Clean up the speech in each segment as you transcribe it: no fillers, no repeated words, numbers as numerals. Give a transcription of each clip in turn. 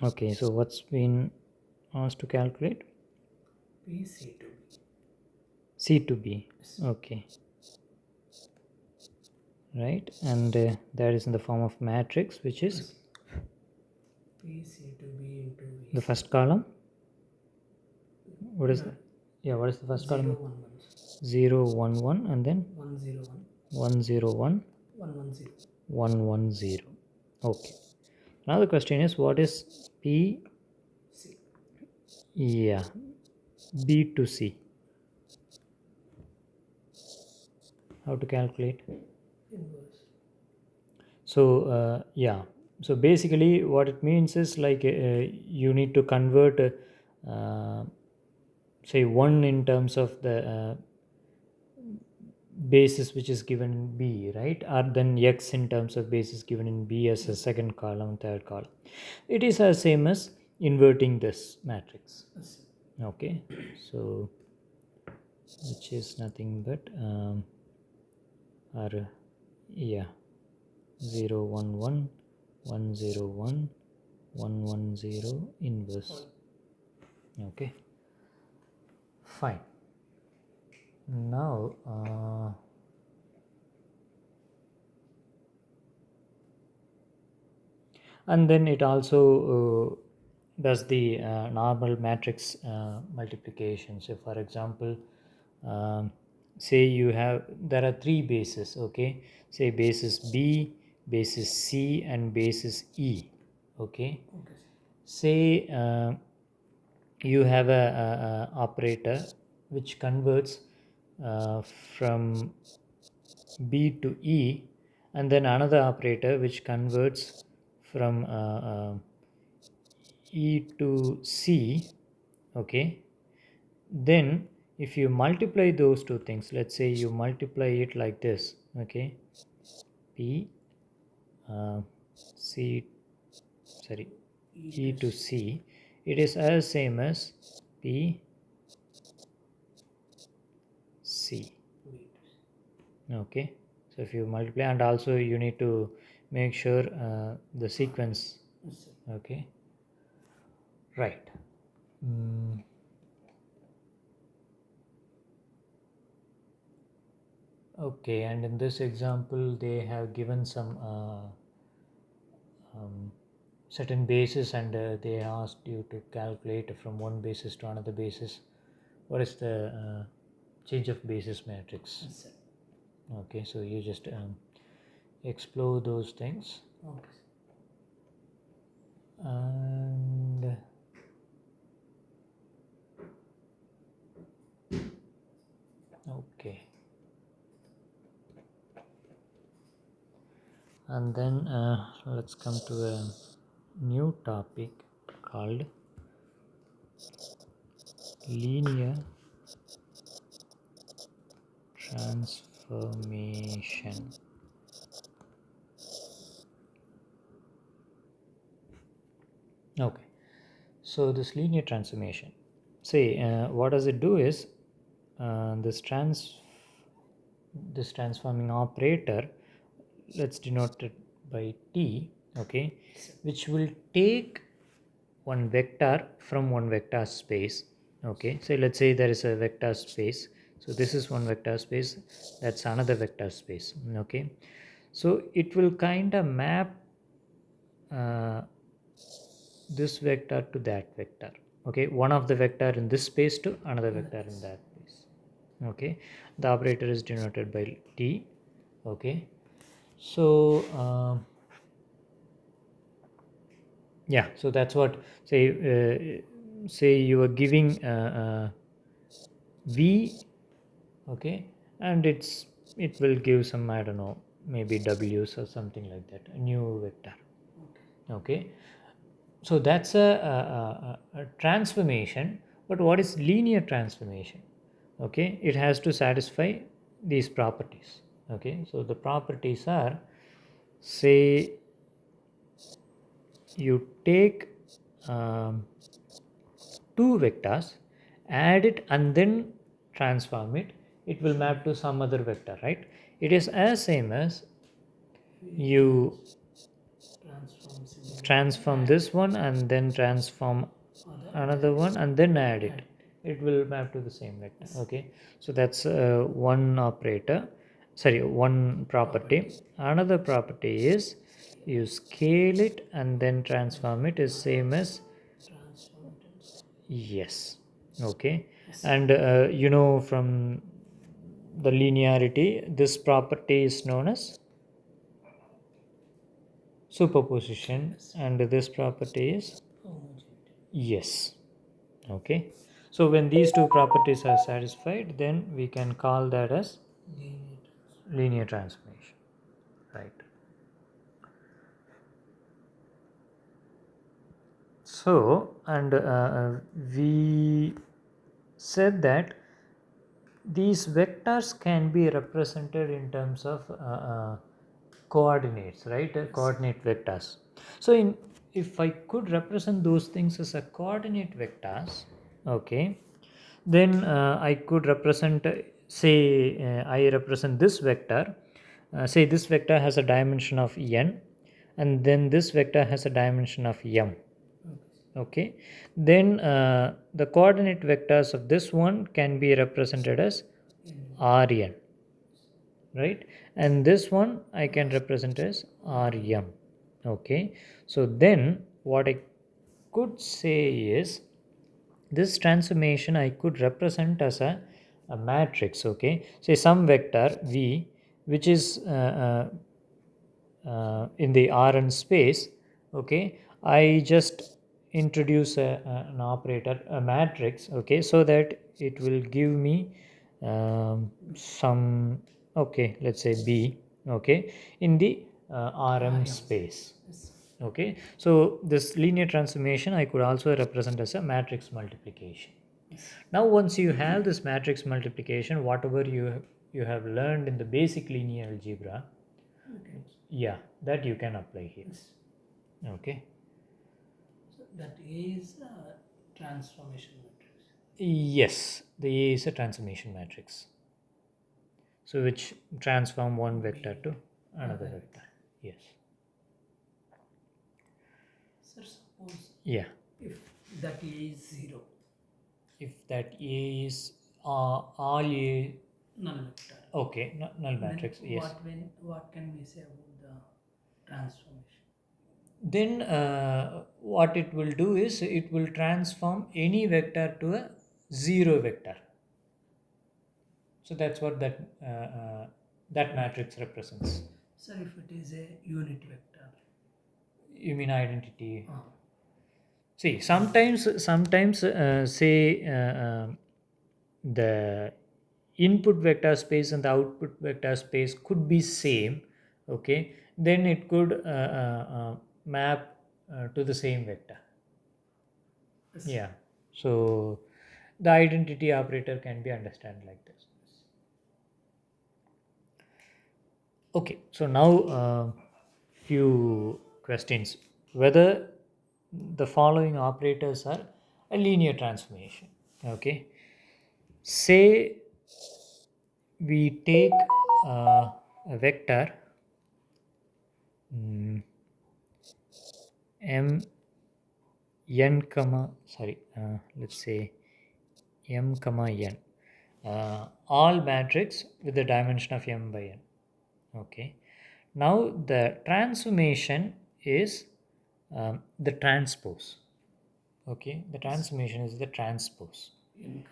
Okay, so what's been asked to calculate? P C to B. C to B. Yes. Okay, right, and that is in the form of matrix, which is Yes. P C to B into V the C. first column. What is Yeah. the, yeah, what is the first 0 column? 1 1. 0 1 1 and then 101. 1 0 1 110. 1 1 0. Okay, now the question is, what is P? C. Yeah, B to C. How to calculate? Inverse. So yeah, so basically what it means is like you need to convert uh, say 1 in terms of the basis which is given in B, right, or then x in terms of basis given in B as a second column, third column. It is as same as inverting this matrix. Yes. Okay, so which is nothing but or yeah, 0 1 1 1 0 1 1 1 0 inverse. Okay, fine. Now and then it also does the normal matrix multiplication. So for example, um, say you have, there are three bases, okay, say basis B, basis C and basis E. Okay, Okay. say you have a operator which converts from B to E, and then another operator which converts from E to C. Okay, then if you multiply those two things, let's say you multiply it like this, okay, P uh, C, sorry, E E to to C. C, it is as same as P C. B to C. Okay, so if you multiply, and also you need to make sure the sequence. Yes. Okay, right. Mm, okay, and in this example they have given some um, certain basis, and they asked you to calculate from one basis to another basis what is the change of basis matrix. Yes, sir. Okay, so you just explore those things. Okay. And okay, and then let's come to a new topic called linear transformation. Okay, so this linear transformation, say what does it do is this transforming operator, let's denote it by T. Okay, which will take one vector from one vector space. Okay, so let's say there is a vector space, so this is one vector space, that's another vector space. Okay, so it will kind of map uh, this vector to that vector. Okay, one of the vector in this space to another vector in that space. Okay, the operator is denoted by T. Okay, so yeah, so that's what, say you are giving V. Okay, and it will give some, I don't know, maybe W's or something like that, a new vector. Okay, so that's a transformation. But what is linear transformation? Okay, it has to satisfy these properties. Okay, so the properties are, say you take um, two vectors, add it and then transform it, it will map to some other vector, right? It is as same as you Transform transform this one and then transform another one and then add it. It will map to the same vector. Okay, so that's one operator, sorry, one property. Another property is you scale it and then transform it is same as, Transform it and scale. yes. Okay, and you know from the linearity this property is known as superposition, and this property is, Homogeneity. yes. Okay, so when these two properties are satisfied, then we can call that as Linear transform. linear transformation, right? So, and we said that these vectors can be represented in terms of coordinates, right? Coordinate vectors. So in, if I could represent those things as a coordinate vectors, okay, then I could represent, say, I represent this vector, say this vector has a dimension of n, and then this vector has a dimension of m. Okay, then the coordinate vectors of this one can be represented as rn, right, and this one I can represent as rm. Okay, so then what I could say is this transformation I could represent as a matrix. Okay, say some vector v which is in the Rn space. Okay, I just introduce an operator, a matrix, okay, so that it will give me some, okay, let's say b, okay, in the Rm space. Okay, so this linear transformation I could also represent as a matrix multiplication. Now once you have this matrix multiplication, whatever you have learned in the basic linear algebra, yeah, that you can apply here. Okay, So that is a transformation matrix. yes, the A is a transformation matrix, so which transform one vector to another vector. Yes. Sir, suppose Yeah, if that is 0, if that A is all A, null vector, okay, null then matrix, yes, what can we say about the transformation? then what it will do is it will transform any vector to a zero vector. So that's what that matrix represents. Sir, if it is a unit vector, You mean identity? ah, See, sometimes say the input vector space and the output vector space could be same. Okay, then it could map to the same vector. yes. Yeah. So the identity operator can be understood like this. Okay, so now few questions. Whether the following operators are a linear transformation. Okay, say we take a vector mm, m n comma, sorry, let's say m comma n, all matrix with the dimension of m by n. Okay, now the transformation is the transpose. Okay, the transformation is the transpose. Income.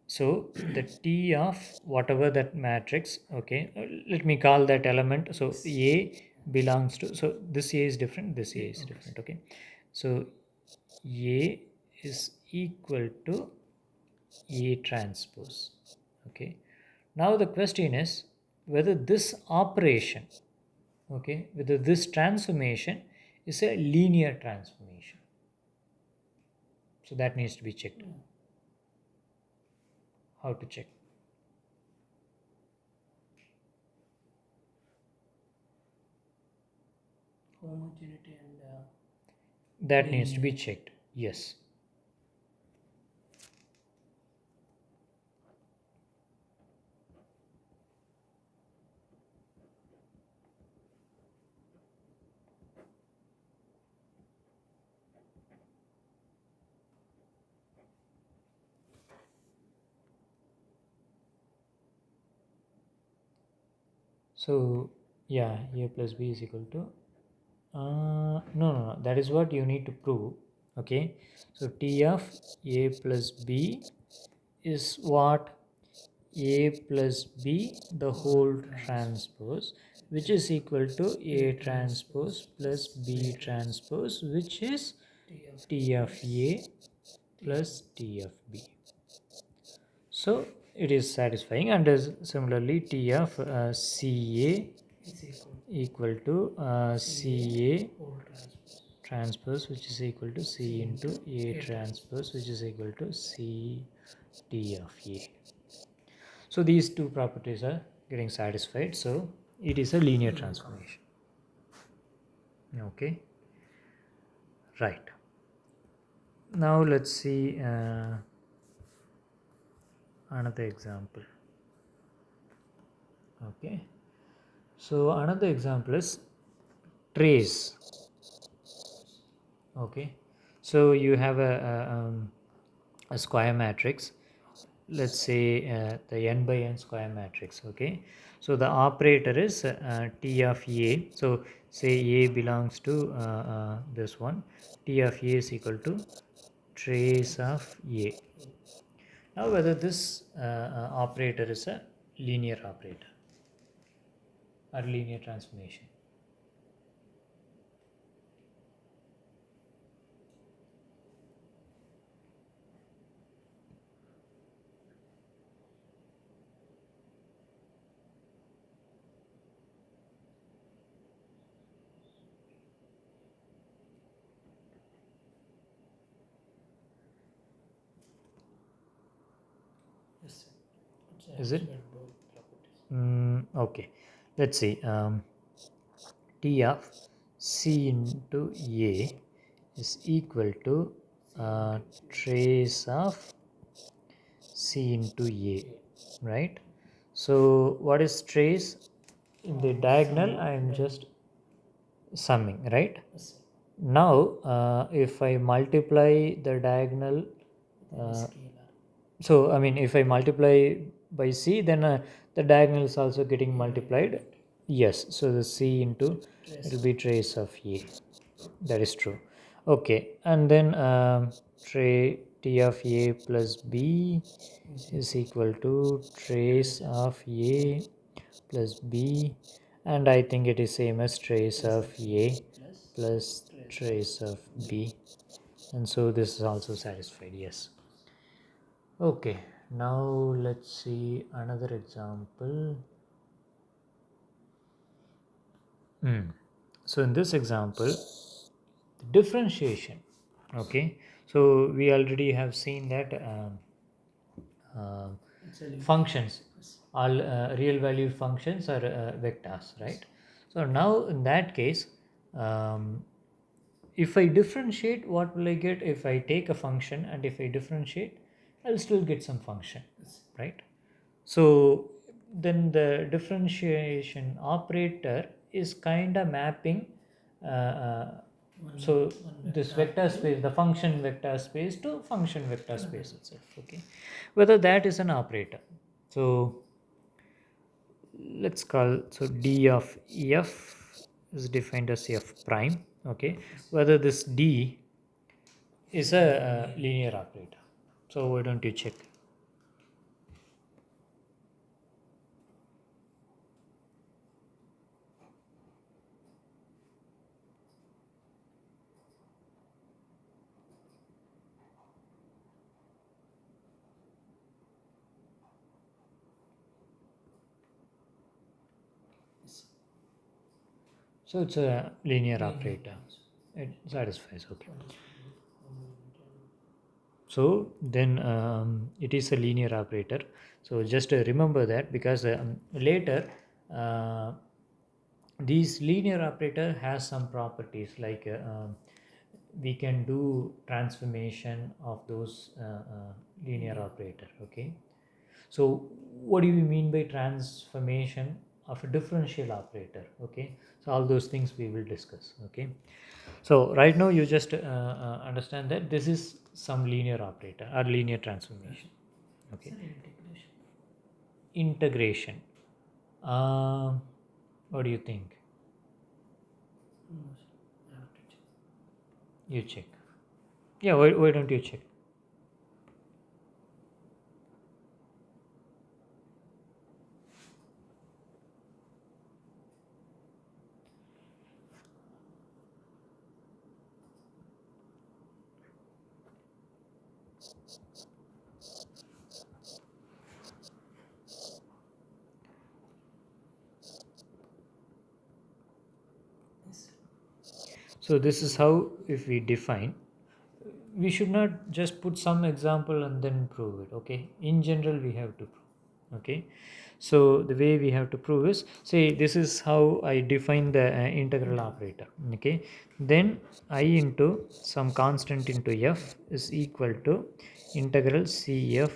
So the t of whatever that matrix, okay, let me call that element, so a belongs to, so this a is different, this a is different. Okay, so a is equal to a transpose. Okay, now the question is whether this operation, okay, whether this transformation is a linear transformation. So that needs to be checked. How to check? Homogeneity and That needs to be linear. checked. Yes. So yeah, a plus b is equal to no, that is what you need to prove. Okay, so t of a plus b is what? A plus b the whole transpose, which is equal to a transpose plus b transpose, which is t of a plus t of b. So it is satisfying, and is similarly t of ca is equal to ca transpose, which is equal to c into a transpose, which is equal to c t of a. So these two properties are getting satisfied, so it is a linear transformation. Okay, right. Now let's see another example. Okay, so another example is trace. Okay, so you have a square matrix, let's say the n by n square matrix. Okay, so the operator is t of a. So say a belongs to this one, t of a is equal to trace of a. Now whether this operator is a linear operator or linear transformation. Yes, sir. Is it? Both properties. Okay, let's see. T of c into a is equal to trace of c into a, right? So what is trace? In the diagonal I am just summing, right? Yes, sir. Now if I multiply the diagonal, Then a uh, scalar. so I mean if I multiply by c, then the diagonal is also getting multiplied. Yes, so the c into, it will be trace of a. That is true. Okay, and then t of a plus b is equal to trace of a plus b, and I think it is same as trace of a plus trace of b, and so this is also satisfied. Yes. Okay, now let's see another example. So in this example, the differentiation. Okay, so we already have seen that uh, It's a linear. functions, Yes. all real valued functions are vectors, right? So now in that case, um, if I differentiate, what will I get? If I take a function and if I differentiate, I'll still get some function, Yes. right? So then the differentiation operator is kind of mapping so this vector space, the function vector space to function vector space itself. Okay, whether that is an operator. So let's call, so d of f is defined as f prime. Okay, whether this d is a linear operator. So why don't you check? Yes. So it's a linear Linear operator. also. It satisfies. Okay. What is So then it is a linear operator. So just remember that, because later uh, these linear operator has some properties like we can do transformation of those linear operator. Okay, so what do you mean by transformation of a differential operator? Okay, so all those things we will discuss. Okay, so right now you just understand that this is some linear operator or linear transformation. Okay, Sir, integration. integration. Uh, What do you think? No, sir. I have to check. You check. Yeah, why don't you check? Yes, sir. So this is how, if we define, we should not just put some example and then prove it. Okay, in general we have to prove. Okay, so the way we have to prove is, say this is how I define the integral Integral. operator. Okay, then I into some constant into f is equal to integral cf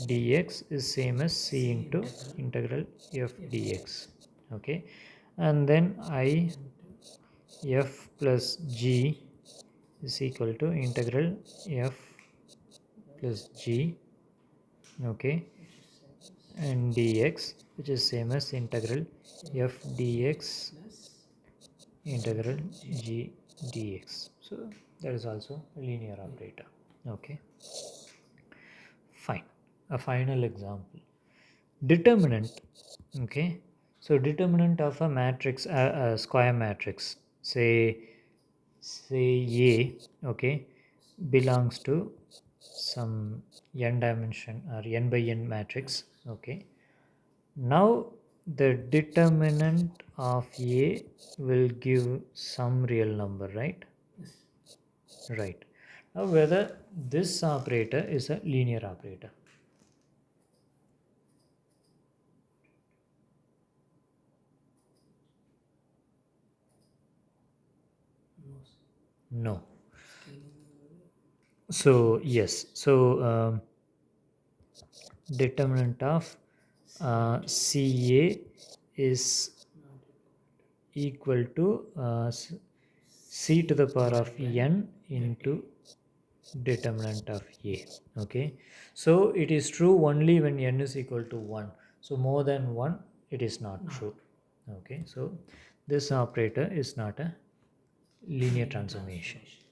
dx is same as c C into integral integral f f dx. dx Okay, and then I into f plus g is equal to integral f plus g, okay, which is same and dx, which is same as integral as f f dx dx plus integral g. g dx. So that is also a linear Yeah. operator. Okay, fine. A final example, determinant. Okay, so determinant of a matrix, a square matrix, say a, okay, belongs to some n dimension or n by n matrix. Matrix. Okay, now the determinant of a will give some real number, right? Yes. Right. Now whether this operator is a linear operator? No, sir. No. Scaling. So yes, so determinant of ca is Not equal to c to C the power of divided by n n. into determinant of a. Okay, so it is true only when n is equal to 1. So more than 1 it is not Not true. Okay, so this operator is not a linear linear transformation. transformation.